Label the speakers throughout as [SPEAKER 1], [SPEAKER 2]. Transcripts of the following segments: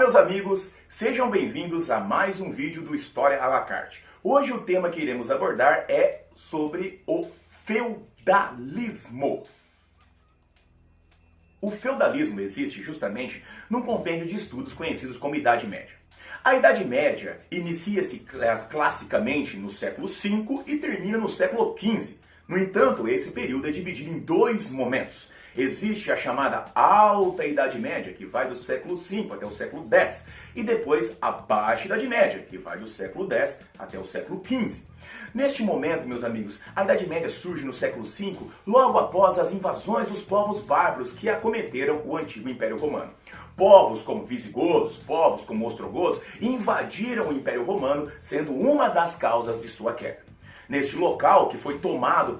[SPEAKER 1] meus amigos, sejam bem-vindos a mais um vídeo do História à la carte. Hoje o tema que iremos abordar é sobre o feudalismo. O feudalismo existe justamente num compêndio de estudos conhecidos como Idade Média. A Idade Média inicia-se classicamente no século V e termina no século XV. No entanto, esse período é dividido em dois momentos. Existe a chamada Alta Idade Média, que vai do século V até o século X, e depois a Baixa Idade Média, que vai do século X até o século XV. Neste momento, meus amigos, a Idade Média surge no século V, logo após as invasões dos povos bárbaros que acometeram o antigo Império Romano. Povos como visigodos, povos como ostrogodos invadiram o Império Romano, sendo uma das causas de sua queda. Neste local, que foi tomado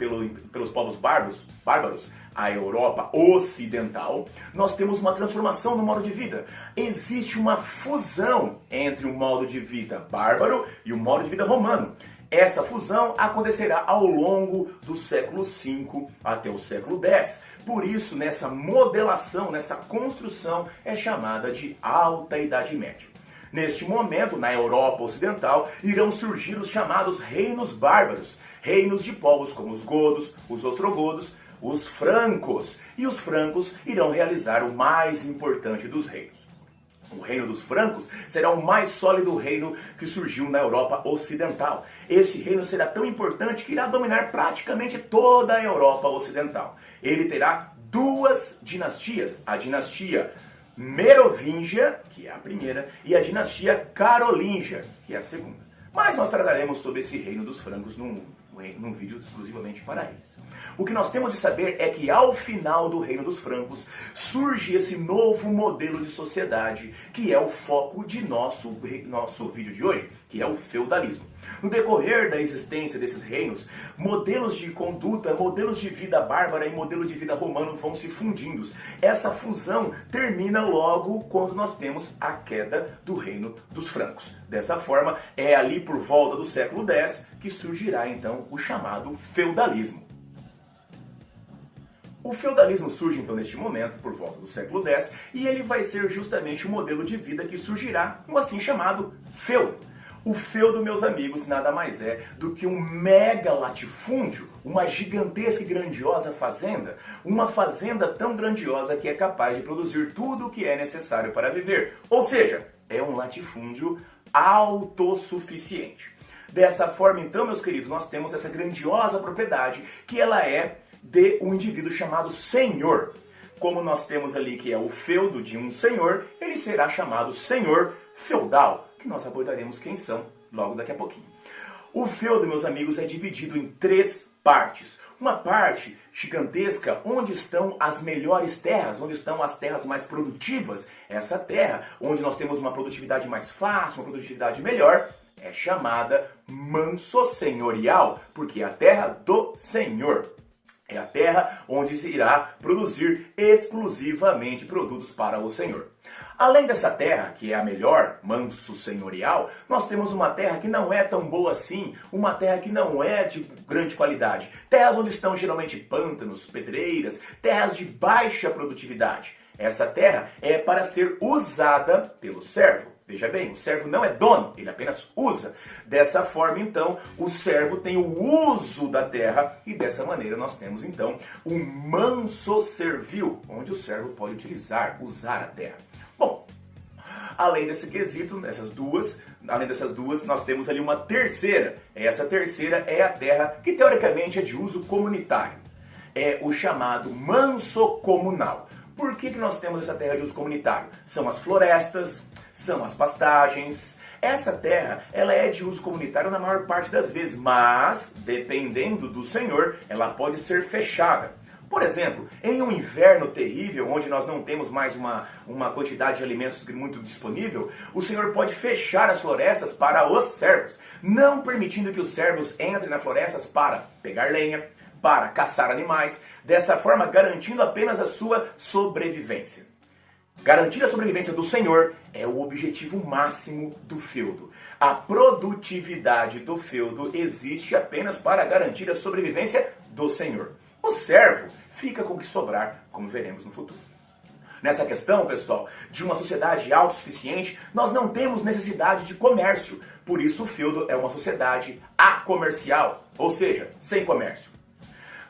[SPEAKER 1] pelos povos bárbaros, a Europa Ocidental, nós temos uma transformação no modo de vida. Existe uma fusão entre o modo de vida bárbaro e o modo de vida romano. Essa fusão acontecerá ao longo do século V até o século X. Por isso, nessa modelação, nessa construção, é chamada de Alta Idade Média. Neste momento, na Europa Ocidental, irão surgir os chamados reinos bárbaros, reinos de povos como os godos, os ostrogodos, os francos. E os francos irão realizar o mais importante dos reinos. O reino dos francos será o mais sólido reino que surgiu na Europa Ocidental. Esse reino será tão importante que irá dominar praticamente toda a Europa Ocidental. Ele terá duas dinastias, a dinastia Merovingia, que é a primeira, e a dinastia Carolíngia, que é a segunda. Mas nós trataremos sobre esse reino dos francos num vídeo exclusivamente para eles. O que nós temos de saber é que ao final do reino dos francos surge esse novo modelo de sociedade, que é o foco de nosso vídeo de hoje, que é o feudalismo. No decorrer da existência desses reinos, modelos de conduta, modelos de vida bárbara e modelo de vida romano vão se fundindo. Essa fusão termina logo quando nós temos a queda do reino dos francos. Dessa forma, é ali por volta do século X que surgirá então o chamado feudalismo. O feudalismo surge então neste momento, por volta do século X, e ele vai ser justamente o modelo de vida que surgirá no assim chamado feudo. O feudo, meus amigos, nada mais é do que um mega latifúndio, uma gigantesca e grandiosa fazenda, uma fazenda tão grandiosa que é capaz de produzir tudo o que é necessário para viver. Ou seja, é um latifúndio autossuficiente. Dessa forma, então, meus queridos, nós temos essa grandiosa propriedade que ela é de um indivíduo chamado senhor. Como nós temos ali que é o feudo de um senhor, ele será chamado senhor feudal, que nós abordaremos quem são logo daqui a pouquinho. O feudo, meus amigos, é dividido em três partes. Uma parte gigantesca, onde estão as melhores terras, onde estão as terras mais produtivas. Essa terra, onde nós temos uma produtividade mais fácil, uma produtividade melhor, é chamada manso senhorial, porque é a terra do senhor. É a terra onde se irá produzir exclusivamente produtos para o Senhor. Além dessa terra, que é a melhor, manso senhorial, nós temos uma terra que não é tão boa assim, uma terra que não é de grande qualidade. Terras onde estão geralmente pântanos, pedreiras, terras de baixa produtividade. Essa terra é para ser usada pelo servo. Veja bem, o servo não é dono, ele apenas usa. Dessa forma, então, o servo tem o uso da terra e dessa maneira nós temos, então, o manso servil, onde o servo pode usar a terra. Bom, além desse quesito, além dessas duas, nós temos ali uma terceira. Essa terceira é a terra que teoricamente é de uso comunitário. É o chamado manso comunal. Por que nós temos essa terra de uso comunitário? São as florestas, são as pastagens. Essa terra, ela é de uso comunitário na maior parte das vezes, mas, dependendo do senhor, ela pode ser fechada. Por exemplo, em um inverno terrível, onde nós não temos mais uma quantidade de alimentos muito disponível, o senhor pode fechar as florestas para os servos, não permitindo que os servos entrem nas florestas para pegar lenha, para caçar animais, dessa forma garantindo apenas a sua sobrevivência. Garantir a sobrevivência do senhor é o objetivo máximo do feudo. A produtividade do feudo existe apenas para garantir a sobrevivência do senhor. O servo fica com o que sobrar, como veremos no futuro. Nessa questão, pessoal, de uma sociedade autossuficiente, nós não temos necessidade de comércio. Por isso, o feudo é uma sociedade acomercial, ou seja, sem comércio.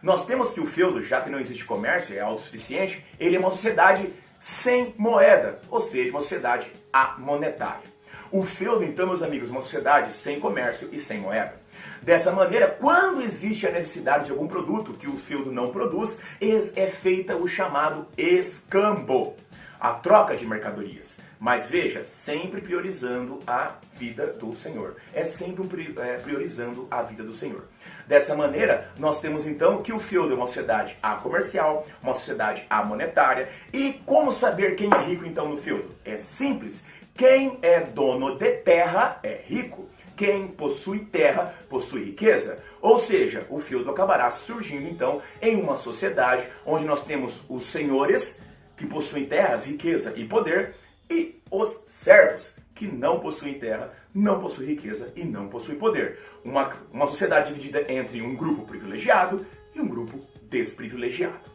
[SPEAKER 1] Nós temos que o feudo, já que não existe comércio, é autossuficiente, ele é uma sociedade sem moeda, ou seja, uma sociedade amonetária. O feudo, então, meus amigos, é uma sociedade sem comércio e sem moeda. Dessa maneira, quando existe a necessidade de algum produto que o feudo não produz, é feita o chamado escambo, a troca de mercadorias. Mas veja, sempre priorizando a vida do Senhor. É sempre priorizando a vida do Senhor. Dessa maneira, nós temos então que o feudo é uma sociedade acomercial, uma sociedade amonetária. E como saber quem é rico então no feudo? É simples. Quem é dono de terra é rico. Quem possui terra possui riqueza. Ou seja, o feudo acabará surgindo então em uma sociedade onde nós temos os senhores que possuem terras, riqueza e poder, e os servos que não possuem terra, não possuem riqueza e não possuem poder. Uma sociedade dividida entre um grupo privilegiado e um grupo desprivilegiado.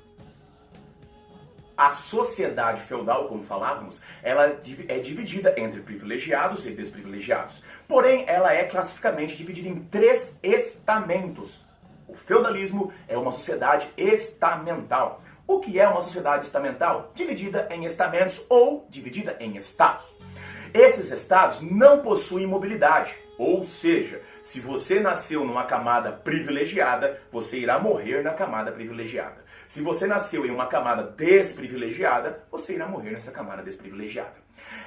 [SPEAKER 1] A sociedade feudal, como falávamos, ela é dividida entre privilegiados e desprivilegiados. Porém, ela é classificamente dividida em 3 estamentos. O feudalismo é uma sociedade estamental. O que é uma sociedade estamental? Dividida em estamentos ou dividida em estados. Esses estados não possuem mobilidade, ou seja, se você nasceu numa camada privilegiada, você irá morrer na camada privilegiada. Se você nasceu em uma camada desprivilegiada, você irá morrer nessa camada desprivilegiada.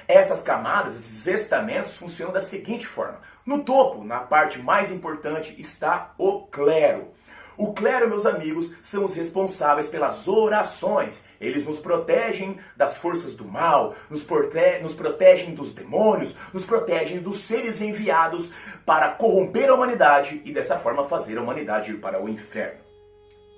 [SPEAKER 1] Essas camadas, esses estamentos, funcionam da seguinte forma. No topo, na parte mais importante, está o clero. O clero, meus amigos, são os responsáveis pelas orações. Eles nos protegem das forças do mal, nos protegem dos demônios, nos protegem dos seres enviados para corromper a humanidade e dessa forma fazer a humanidade ir para o inferno.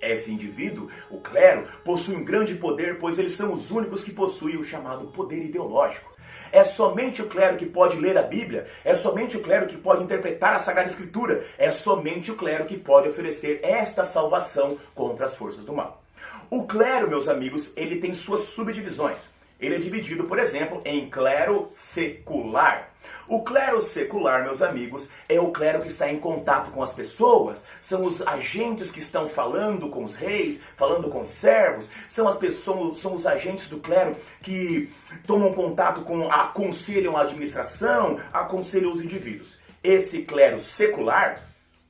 [SPEAKER 1] Esse indivíduo, o clero, possui um grande poder, pois eles são os únicos que possuem o chamado poder ideológico. É somente o clero que pode ler a Bíblia, é somente o clero que pode interpretar a Sagrada Escritura, é somente o clero que pode oferecer esta salvação contra as forças do mal. O clero, meus amigos, ele tem suas subdivisões. Ele é dividido, por exemplo, em clero secular. O clero secular, meus amigos, é o clero que está em contato com as pessoas, são os agentes que estão falando com os reis, falando com os servos, são os agentes do clero que tomam contato aconselham a administração, aconselham os indivíduos. Esse clero secular,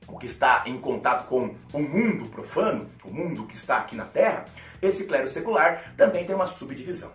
[SPEAKER 1] o que está em contato com o mundo profano, o mundo que está aqui na terra, esse clero secular também tem uma subdivisão.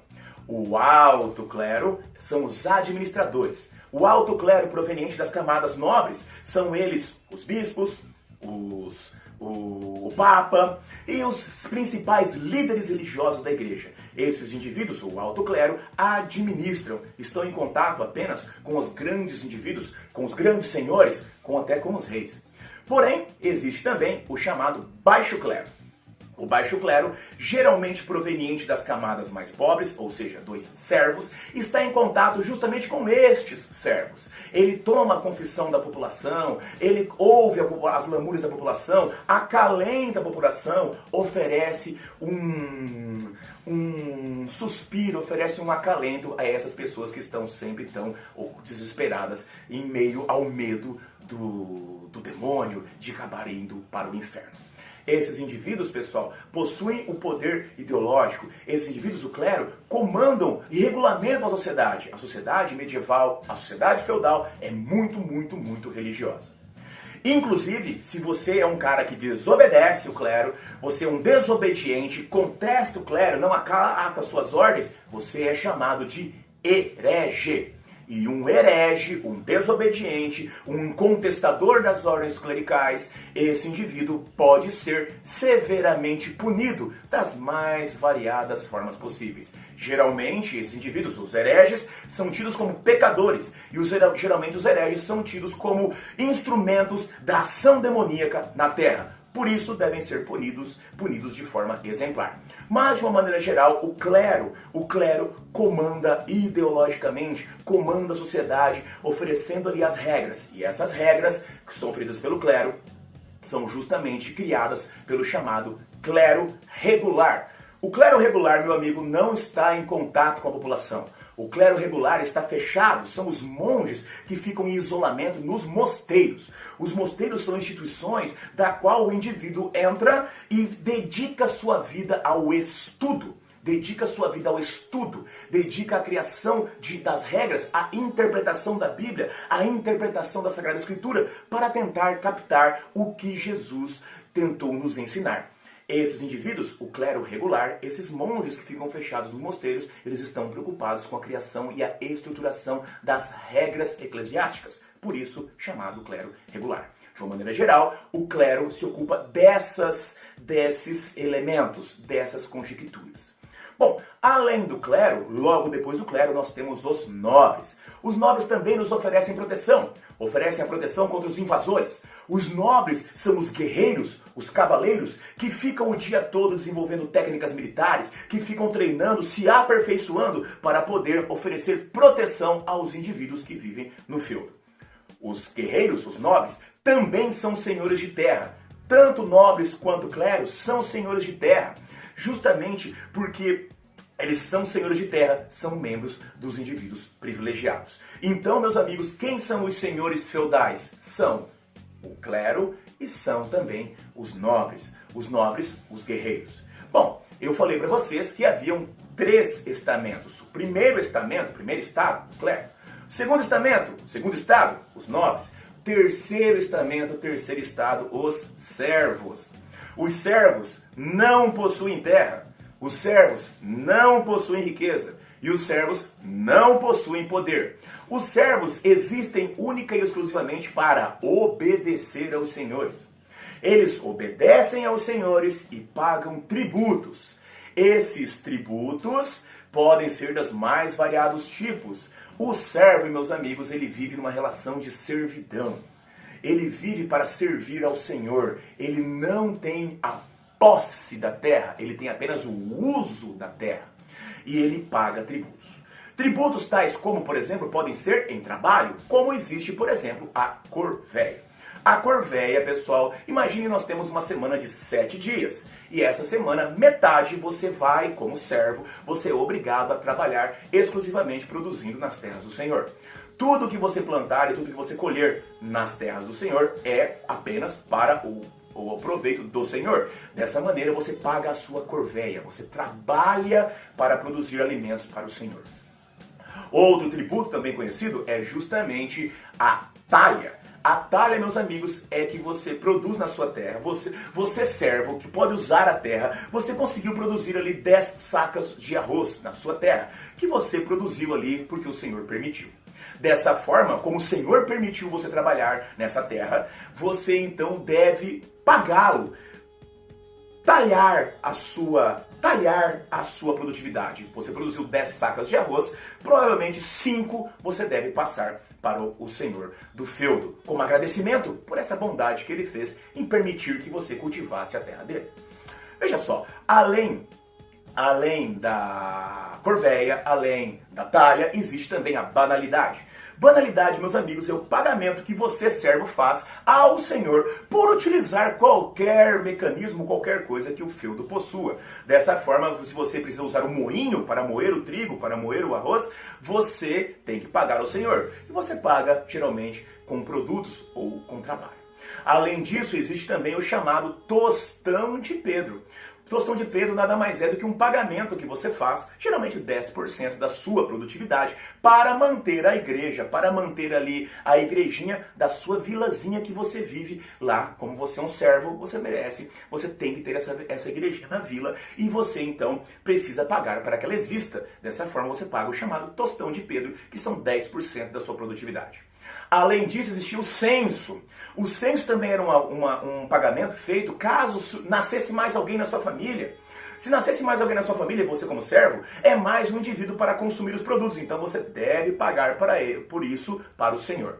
[SPEAKER 1] O alto clero são os administradores. O alto clero proveniente das camadas nobres são eles os bispos, o papa e os principais líderes religiosos da igreja. Esses indivíduos, o alto clero, administram, estão em contato apenas com os grandes indivíduos, com os grandes senhores, até com os reis. Porém, existe também o chamado baixo clero. O baixo clero, geralmente proveniente das camadas mais pobres, ou seja, dos servos, está em contato justamente com estes servos. Ele toma a confissão da população, ele ouve as lamúrias da população, acalenta a população, oferece um suspiro, oferece um acalento a essas pessoas que estão sempre tão desesperadas em meio ao medo do demônio de acabar indo para o inferno. Esses indivíduos, pessoal, possuem o poder ideológico. Esses indivíduos, o clero, comandam e regulamentam a sociedade. A sociedade medieval, a sociedade feudal é muito, muito, muito religiosa. Inclusive, se você é um cara que desobedece o clero, você é um desobediente, contesta o clero, não acata suas ordens, você é chamado de herege. E um herege, um desobediente, um contestador das ordens clericais, esse indivíduo pode ser severamente punido das mais variadas formas possíveis. Geralmente, esses indivíduos, os hereges, são tidos como pecadores. E geralmente os hereges são tidos como instrumentos da ação demoníaca na terra. Por isso devem ser punidos de forma exemplar. Mas, de uma maneira geral, o clero comanda ideologicamente, comanda a sociedade, oferecendo ali as regras. E essas regras, que são oferidas pelo clero, são justamente criadas pelo chamado clero regular. O clero regular, meu amigo, não está em contato com a população. O clero regular está fechado, são os monges que ficam em isolamento nos mosteiros. Os mosteiros são instituições da qual o indivíduo entra e dedica sua vida ao estudo. Dedica sua vida ao estudo, dedica a criação das regras, a interpretação da Bíblia, a interpretação da Sagrada Escritura, para tentar captar o que Jesus tentou nos ensinar. Esses indivíduos, o clero regular, esses monges que ficam fechados nos mosteiros, eles estão preocupados com a criação e a estruturação das regras eclesiásticas, por isso chamado clero regular. De uma maneira geral, o clero se ocupa desses elementos, dessas conjecturas. Bom, além do clero, logo depois do clero, nós temos os nobres. Os nobres também nos oferecem a proteção contra os invasores. Os nobres são os guerreiros, os cavaleiros, que ficam o dia todo desenvolvendo técnicas militares, que ficam treinando, se aperfeiçoando para poder oferecer proteção aos indivíduos que vivem no feudo. Os guerreiros, os nobres, também são senhores de terra. Tanto nobres quanto cleros são senhores de terra. Justamente porque eles são senhores de terra, são membros dos indivíduos privilegiados. Então, meus amigos, quem são os senhores feudais? São o clero e são também os nobres. Os nobres, os guerreiros. Bom, eu falei para vocês que haviam 3 estamentos. O primeiro estamento, o primeiro estado, o clero. O segundo estamento, o segundo estado, os nobres. Terceiro estamento, o terceiro estado, os servos. Os servos não possuem terra, os servos não possuem riqueza e os servos não possuem poder. Os servos existem única e exclusivamente para obedecer aos senhores. Eles obedecem aos senhores e pagam tributos. Esses tributos podem ser dos mais variados tipos. O servo, meus amigos, ele vive numa relação de servidão. Ele vive para servir ao Senhor. Ele não tem a posse da terra, ele tem apenas o uso da terra. E ele paga tributos. Tributos tais como, por exemplo, podem ser em trabalho, como existe, por exemplo, a corvéia. A corvéia, pessoal, imagine nós temos uma semana de 7 dias. E essa semana, metade você vai, como servo, você é obrigado a trabalhar exclusivamente produzindo nas terras do Senhor. Tudo que você plantar e tudo que você colher nas terras do Senhor é apenas para o proveito do Senhor. Dessa maneira você paga a sua corvéia, você trabalha para produzir alimentos para o Senhor. Outro tributo também conhecido é justamente a talha. A talha, meus amigos, é que você produz na sua terra, você servo que pode usar a terra, você conseguiu produzir ali 10 sacas de arroz na sua terra, que você produziu ali porque o Senhor permitiu. Dessa forma, como o Senhor permitiu você trabalhar nessa terra, você então deve pagá-lo, talhar a sua produtividade. Você produziu 10 sacas de arroz, provavelmente 5 você deve passar para o senhor do feudo, como agradecimento por essa bondade que ele fez em permitir que você cultivasse a terra dele. Veja só, além da corvéia, além da talha, existe também a banalidade. Banalidade, meus amigos, é o pagamento que você, servo, faz ao Senhor por utilizar qualquer mecanismo, qualquer coisa que o feudo possua. Dessa forma, se você precisa usar um moinho para moer o trigo, para moer o arroz, você tem que pagar ao Senhor. E você paga, geralmente, com produtos ou com trabalho. Além disso, existe também o chamado tostão de Pedro. O tostão de Pedro nada mais é do que um pagamento que você faz, geralmente 10% da sua produtividade, para manter a igreja, para manter ali a igrejinha da sua vilazinha que você vive lá. Como você é um servo, você merece, você tem que ter essa igrejinha na vila e você então precisa pagar para que ela exista. Dessa forma você paga o chamado tostão de Pedro, que são 10% da sua produtividade. Além disso, existia o censo. O censo também era um pagamento feito caso nascesse mais alguém na sua família. Se nascesse mais alguém na sua família, você como servo, é mais um indivíduo para consumir os produtos. Então você deve pagar por isso para o Senhor.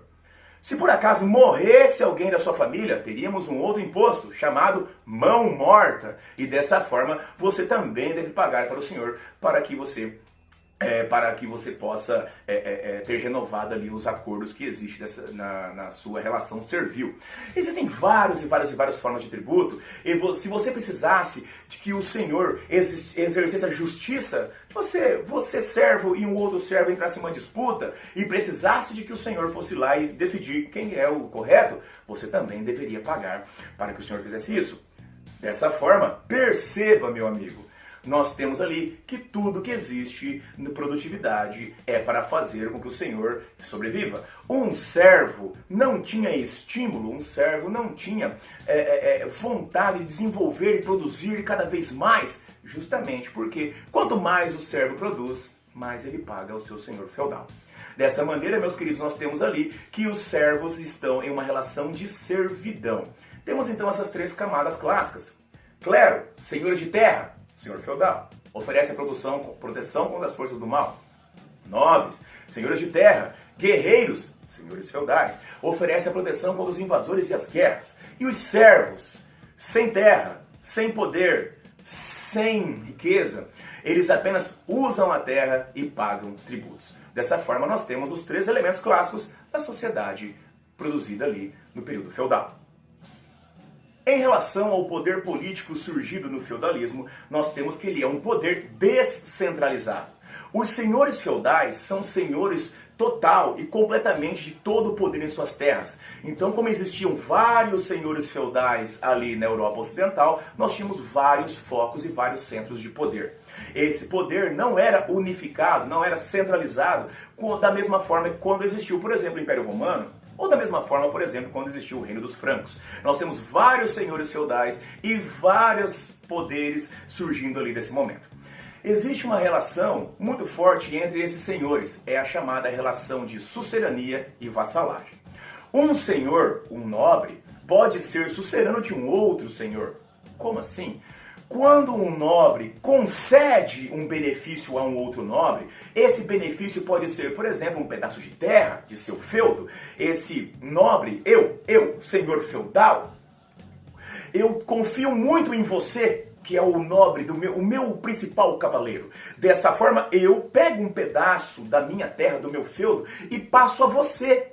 [SPEAKER 1] Se por acaso morresse alguém da sua família, teríamos um outro imposto chamado mão morta. E dessa forma, você também deve pagar para o Senhor para que você para que você possa ter renovado ali os acordos que existem na sua relação servil. Existem várias formas de tributo, e se você precisasse de que o Senhor exercesse a justiça, você servo e um outro servo entrasse em uma disputa e precisasse de que o Senhor fosse lá e decidir quem é o correto, você também deveria pagar para que o Senhor fizesse isso. Dessa forma, perceba, meu amigo, nós temos ali que tudo que existe na produtividade é para fazer com que o Senhor sobreviva. Um servo não tinha estímulo, um servo não tinha vontade de desenvolver e produzir cada vez mais, justamente porque quanto mais o servo produz, mais ele paga ao seu senhor feudal. Dessa maneira, meus queridos, nós temos ali que os servos estão em uma relação de servidão. Temos então essas três camadas clássicas. Clero, senhores de terra, senhor feudal, oferece a proteção contra as forças do mal. Nobres, senhores de terra, guerreiros, senhores feudais, oferece a proteção contra os invasores e as guerras. E os servos, sem terra, sem poder, sem riqueza, eles apenas usam a terra e pagam tributos. Dessa forma, nós temos os três elementos clássicos da sociedade produzida ali no período feudal. Em relação ao poder político surgido no feudalismo, nós temos que ele é um poder descentralizado. Os senhores feudais são senhores total e completamente de todo o poder em suas terras. Então, como existiam vários senhores feudais ali na Europa Ocidental, nós tínhamos vários focos e vários centros de poder. Esse poder não era unificado, não era centralizado da mesma forma que quando existiu, por exemplo, o Império Romano, ou da mesma forma, por exemplo, quando existiu o Reino dos Francos. Nós temos vários senhores feudais e vários poderes surgindo ali nesse momento. Existe uma relação muito forte entre esses senhores, é a chamada relação de sucerania e vassalagem. Um senhor, um nobre, pode ser sucerano de um outro senhor. Como assim? Quando um nobre concede um benefício a um outro nobre, esse benefício pode ser, por exemplo, um pedaço de terra de seu feudo. Esse nobre, eu, senhor feudal, eu confio muito em você, que é o nobre, o meu principal cavaleiro. Dessa forma, eu pego um pedaço da minha terra, do meu feudo, e passo a você.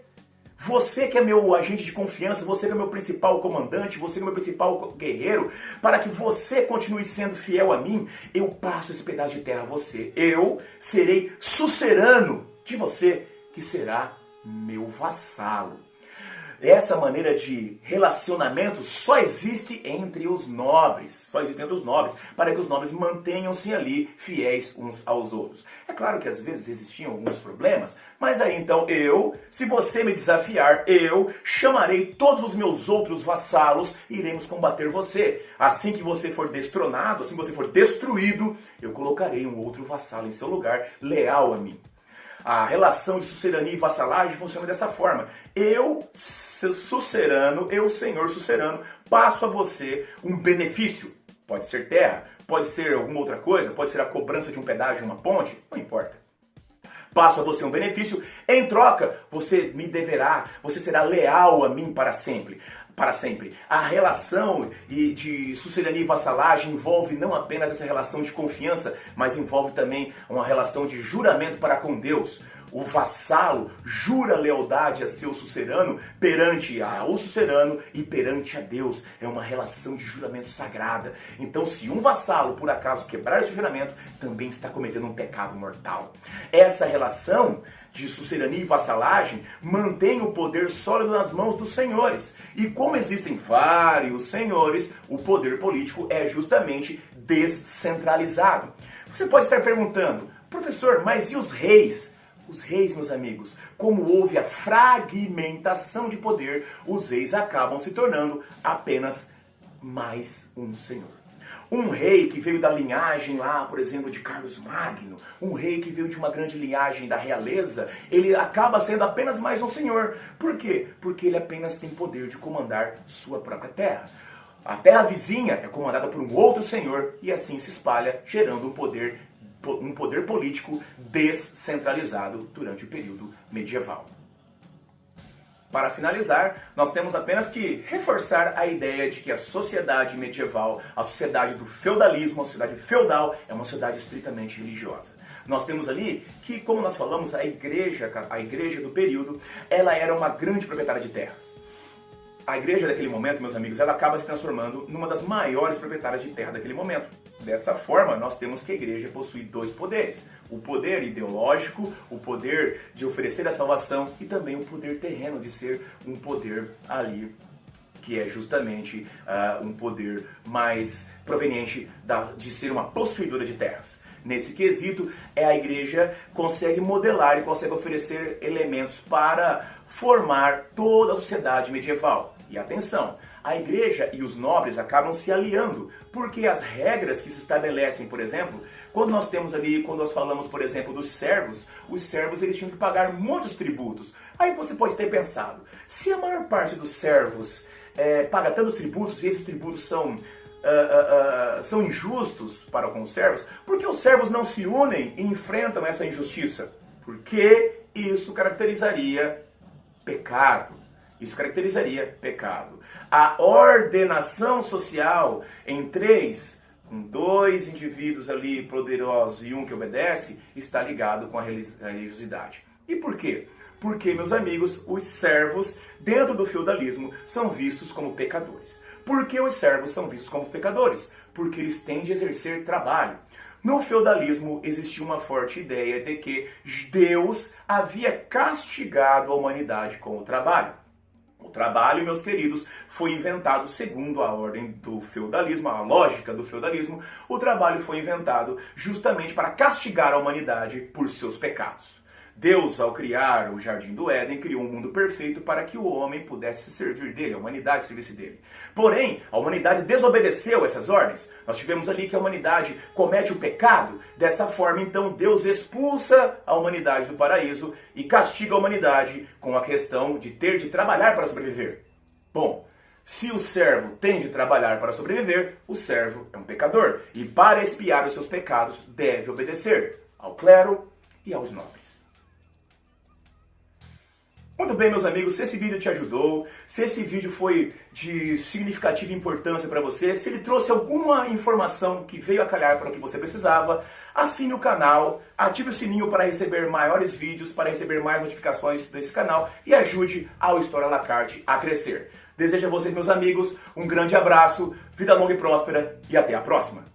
[SPEAKER 1] Você que é meu agente de confiança, você que é meu principal comandante, você que é meu principal guerreiro, para que você continue sendo fiel a mim, eu passo esse pedaço de terra a você. Eu serei sucerano de você, que será meu vassalo. Essa maneira de relacionamento só existe entre os nobres, para que os nobres mantenham-se ali fiéis uns aos outros. É claro que às vezes existiam alguns problemas, mas aí então se você me desafiar, eu chamarei todos os meus outros vassalos e iremos combater você. Assim que você for destronado, assim que você for destruído, eu colocarei um outro vassalo em seu lugar, leal a mim. A relação de sucerania e vassalagem funciona dessa forma. Eu, sucerano, eu, senhor sucerano, passo a você um benefício. Pode ser terra, pode ser alguma outra coisa, pode ser a cobrança de um pedágio, uma ponte, não importa. Passo a você um benefício, em troca você me deverá, você será leal a mim para sempre. Para sempre. A relação de sucerania e vassalagem envolve não apenas essa relação de confiança, mas envolve também uma relação de juramento para com Deus. O vassalo jura lealdade a seu sucerano perante ao sucerano e perante a Deus. É uma relação de juramento sagrada. Então, se um vassalo, por acaso, quebrar esse juramento, também está cometendo um pecado mortal. Essa relação de sucerania e vassalagem mantém o poder sólido nas mãos dos senhores. E como existem vários senhores, o poder político é justamente descentralizado. Você pode estar perguntando, professor, mas e os reis? Os reis, meus amigos, como houve a fragmentação de poder, os reis acabam se tornando apenas mais um senhor. Um rei que veio da linhagem lá, por exemplo, de Carlos Magno, um rei que veio de uma grande linhagem da realeza, ele acaba sendo apenas mais um senhor. Por quê? Porque ele apenas tem poder de comandar sua própria terra. A terra vizinha é comandada por um outro senhor e assim se espalha, gerando um poder político descentralizado durante o período medieval. Para finalizar, nós temos apenas que reforçar a ideia de que a sociedade medieval, a sociedade do feudalismo, a sociedade feudal, é uma sociedade estritamente religiosa. Nós temos ali que, como nós falamos, a igreja do período, ela era uma grande proprietária de terras. A igreja daquele momento, meus amigos, ela acaba se transformando numa das maiores proprietárias de terra daquele momento. Dessa forma, nós temos que a igreja possui dois poderes. O poder ideológico, o poder de oferecer a salvação e também o poder terreno de ser um poder ali que é justamente um poder mais proveniente de ser uma possuidora de terras. Nesse quesito, a igreja consegue modelar e consegue oferecer elementos para formar toda a sociedade medieval. E atenção, a igreja e os nobres acabam se aliando, porque as regras que se estabelecem, por exemplo, quando nós temos ali, quando nós falamos, por exemplo, dos servos, os servos eles tinham que pagar muitos tributos. Aí você pode ter pensado, se a maior parte dos servos paga tantos tributos e esses tributos são injustos para com os servos, por que os servos não se unem e enfrentam essa injustiça? Porque isso caracterizaria pecado. Isso caracterizaria pecado. A ordenação social em três, com dois indivíduos ali poderosos e um que obedece, está ligado com a religiosidade. E por quê? Porque, meus amigos, os servos, dentro do feudalismo, são vistos como pecadores. Por que os servos são vistos como pecadores? Porque eles têm de exercer trabalho. No feudalismo existia uma forte ideia de que Deus havia castigado a humanidade com o trabalho. O trabalho, meus queridos, foi inventado segundo a ordem do feudalismo, a lógica do feudalismo. O trabalho foi inventado justamente para castigar a humanidade por seus pecados. Deus, ao criar o Jardim do Éden, criou um mundo perfeito para que o homem pudesse servir dele, a humanidade servisse dele. Porém, a humanidade desobedeceu essas ordens. Nós tivemos ali que a humanidade comete o pecado. Dessa forma, então, Deus expulsa a humanidade do paraíso e castiga a humanidade com a questão de ter de trabalhar para sobreviver. Bom, se o servo tem de trabalhar para sobreviver, o servo é um pecador. E para expiar os seus pecados, deve obedecer ao clero e aos nobres. Muito bem, meus amigos, se esse vídeo te ajudou, se esse vídeo foi de significativa importância para você, se ele trouxe alguma informação que veio a calhar para o que você precisava, assine o canal, ative o sininho para receber maiores vídeos, para receber mais notificações desse canal e ajude ao História à la Carte a crescer. Desejo a vocês, meus amigos, um grande abraço, vida longa e próspera e até a próxima!